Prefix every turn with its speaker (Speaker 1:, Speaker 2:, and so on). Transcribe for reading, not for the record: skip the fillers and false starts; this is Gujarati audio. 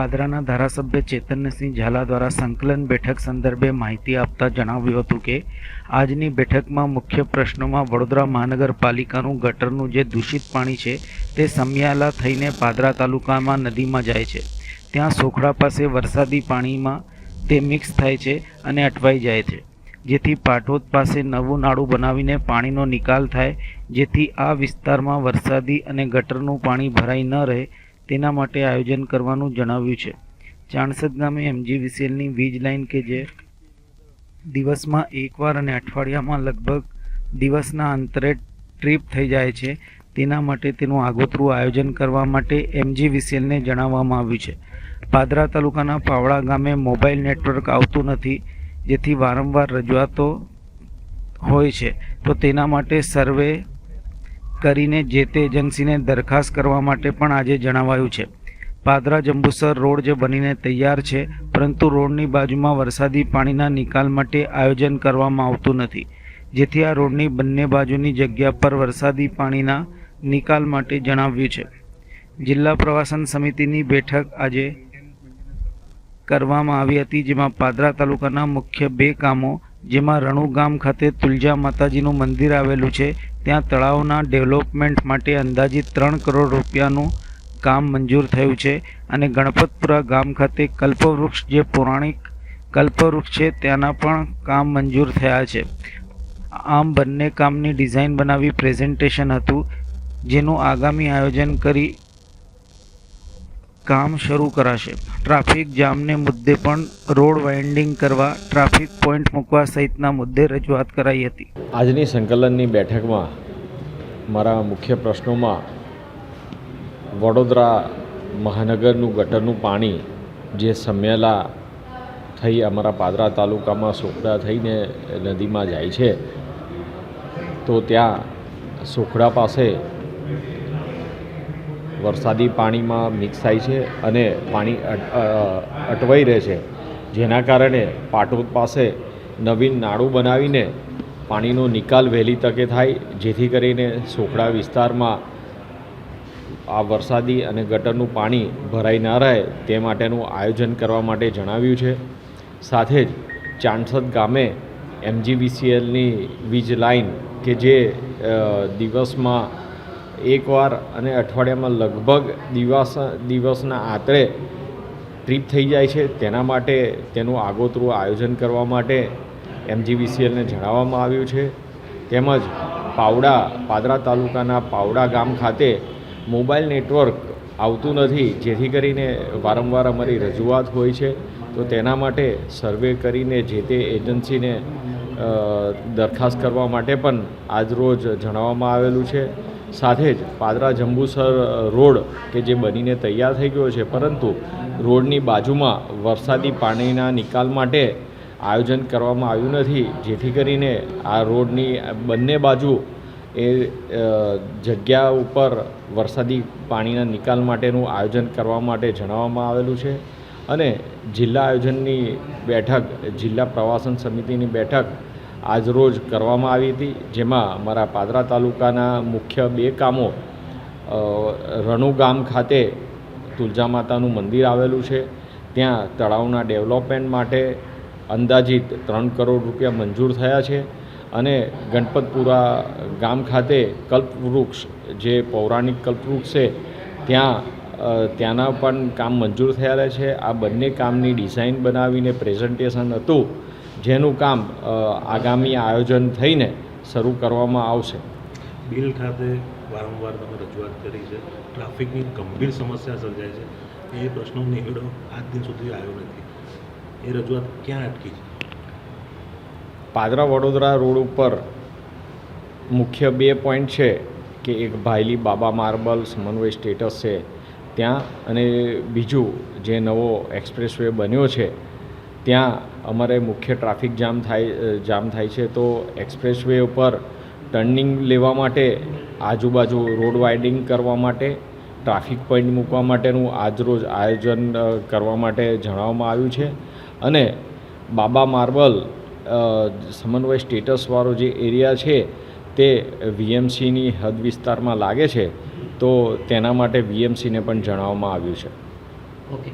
Speaker 1: પાદરાના ધારાસભ્ય ચેતનસિંહ ઝાલા દ્વારા સંકલન બેઠક સંદર્ભે માહિતી આપતા જણાવ્યું હતું કે આજની બેઠકમાં મુખ્ય પ્રશ્નોમાં વડોદરા મહાનગરપાલિકાનું ગટરનું જે દૂષિત પાણી છે તે સમિયાલા થઈને પાદરા તાલુકામાં નદીમાં જાય છે. ત્યાં સોખડા પાસે વરસાદી પાણીમાં તે મિક્સ થાય છે અને અટવાઈ જાય છે, જેથી પાટોદ પાસે નવું નાળું બનાવીને પાણીનો નિકાલ થાય, જેથી આ વિસ્તારમાં વરસાદી અને ગટરનું પાણી ભરાઈ ન રહે તેના માટે આયોજન કરવાનું જણાવ્યું છે. ચાણસદ ગામે MGVCLની વીજ લાઇન કે જે દિવસમાં એકવાર અને અઠવાડિયામાં લગભગ દિવસના અંતરે ટ્રીપ થઈ જાય છે, તેના માટે તેનું આગોતરું આયોજન કરવા માટે MGVCLને જણાવવામાં આવ્યું છે. પાદરા તાલુકાના પાવડા ગામે મોબાઈલ નેટવર્ક આવતું નથી, જેથી વારંવાર રજૂઆતો હોય છે, તો તેના માટે સર્વે કરીને જે તે એજન્સીને દરખાસ્ત કરવા માટે પણ આજે જણાવાયું છે. પાદરા જંબુસર રોડ જે બનીને તૈયાર છે, પરંતુ રોડની બાજુમાં વરસાદી પાણીના નિકાલ માટે આયોજન કરવામાં આવતું નથી, જેથી આ રોડની બંને બાજુની જગ્યા પર વરસાદી પાણીના નિકાલ માટે જણાવ્યું છે. જિલ્લા પ્રવાસન સમિતિની બેઠક આજે કરવામાં આવી હતી, જેમાં પાદરા તાલુકાના મુખ્ય 2 કામો, જેમાં રણુ ગામ ખાતે તુલજા માતાજીનું મંદિર આવેલું છે, ત્યાં તળાવના ડેવલપમેન્ટ માટે અંદાજિત 3 કરોડ રૂપિયાનું કામ મંજૂર થયું છે, અને ગણપતપુરા ગામ ખાતે કલ્પવૃક્ષ જે પૌરાણિક કલ્પવૃક્ષ છે ત્યાંના પણ કામ મંજૂર થયા છે. આમ બંને કામની ડિઝાઇન બનાવી પ્રેઝન્ટેશન હતું, જેનું આગામી આયોજન કરી કામ શરૂ કરાશે. ટ્રાફિક જામને મુદ્દે પણ રોડ વાઇન્ડિંગ કરવા, ટ્રાફિક પોઈન્ટ મૂકવા સહિતના મુદ્દે રજૂઆત કરાઈ હતી.
Speaker 2: આજની સંકલનની બેઠકમાં મારા મુખ્ય પ્રશ્નોમાં વડોદરા મહાનગરનું ગટરનું પાણી જે સમિયાલા થઈ અમારા પાદરા તાલુકામાં સોખડા થઈને નદીમાં જાય છે, તો ત્યાં સોખડા પાસે વરસાદી પાણીમાં મિક્સ થાય છે અને પાણી અટવાઈ રહે છે, જેના કારણે પાટોદ પાસે નવીન નાળું બનાવીને પાણીનો નિકાલ વહેલી તકે થાય, જેથી કરીને સોખડા વિસ્તારમાં આ વરસાદી અને ગટરનું પાણી ભરાઈ ન રહે તે માટેનું આયોજન કરવા માટે જણાવ્યું છે. સાથે જ ચાણસદ ગામે MGVCLની વીજ લાઇન કે જે દિવસમાં એકવાર અને અઠવાડિયામાં લગભગ દિવસના આંતરે ટ્રીપ થઈ જાય છે, તેના માટે તેનું આગોતરું આયોજન કરવા માટે MGVCLને જણાવવામાં આવ્યું છે. તેમજ પાદરા તાલુકાના પાવડા ગામ ખાતે મોબાઈલ નેટવર્ક આવતું નથી, જેથી કરીને વારંવાર અમારી રજૂઆત હોય છે, તો તેના માટે સર્વે કરીને જે તે એજન્સીને દરખાસ્ત કરવા માટે પણ આજરોજ જણાવવામાં આવેલું છે. સાથે જ પાદરા જંબુસર રોડ કે જે બનીને તૈયાર થઈ ગયો છે, પરંતુ રોડની બાજુમાં વરસાદી પાણીના નિકાલ માટે આયોજન કરવામાં આવ્યું નથી, જેથી કરીને આ રોડની બંને બાજુ એ જગ્યા ઉપર વરસાદી પાણીના નિકાલ માટેનું આયોજન કરવા માટે જણાવવામાં આવેલું છે. અને જિલ્લા આયોજનની બેઠક, જિલ્લા પ્રવાસન સમિતિની બેઠક આજરોજ કરવામાં આવી હતી, જેમાં અમારા પાદરા તાલુકાના મુખ્ય 2 કામો, રણુ ગામ ખાતે તુલજા માતાનું મંદિર આવેલું છે, ત્યાં તળાવના ડેવલપમેન્ટ માટે અંદાજિત 3 કરોડ રૂપિયા મંજૂર થયા છે, અને ગણપતપુરા ગામ ખાતે કલ્પવૃક્ષ જે પૌરાણિક કલ્પવૃક્ષ છે ત્યાંના પણ કામ મંજૂર થયેલા છે. આ બંને કામની ડિઝાઇન બનાવીને પ્રેઝન્ટેશન હતું, જેનું કામ આગામી આયોજન થઈને શરૂ કરવામાં આવશે.
Speaker 3: બિલ ખાતે વારંવાર તમે રજૂઆત કરી છે, ટ્રાફિકની ગંભીર સમસ્યા સર્જાય છે, એ પ્રશ્નો નિવેડો આજ દિન સુધી આવ્યો નથી, એ રજૂઆત ક્યાં અટકી છે?
Speaker 2: પાદરા વડોદરા રોડ ઉપર મુખ્ય 2 પોઈન્ટ છે કે એક ભાયલી બાબા માર્બલ સમન્વય સ્ટેટસ છે ત્યાં, અને બીજું જે નવો એક્સપ્રેસવે બન્યો છે ત્યાં અમારે મુખ્ય ટ્રાફિક જામ થાય છે. તો એક્સપ્રેસવે ઉપર ટર્નિંગ લેવા માટે, આજુબાજુ રોડ વાઇડિંગ કરવા માટે, ટ્રાફિક પોઈન્ટ મૂકવા માટેનું આજરોજ આયોજન કરવા માટે જણાવવામાં આવ્યું છે. અને બાબા માર્બલ સમન્વય સ્ટેટસવાળો જે એરિયા છે તે VMCની હદ વિસ્તારમાં લાગે છે, તો તેના માટે VMCને પણ જણાવવામાં આવ્યું છે.
Speaker 4: ઓકે.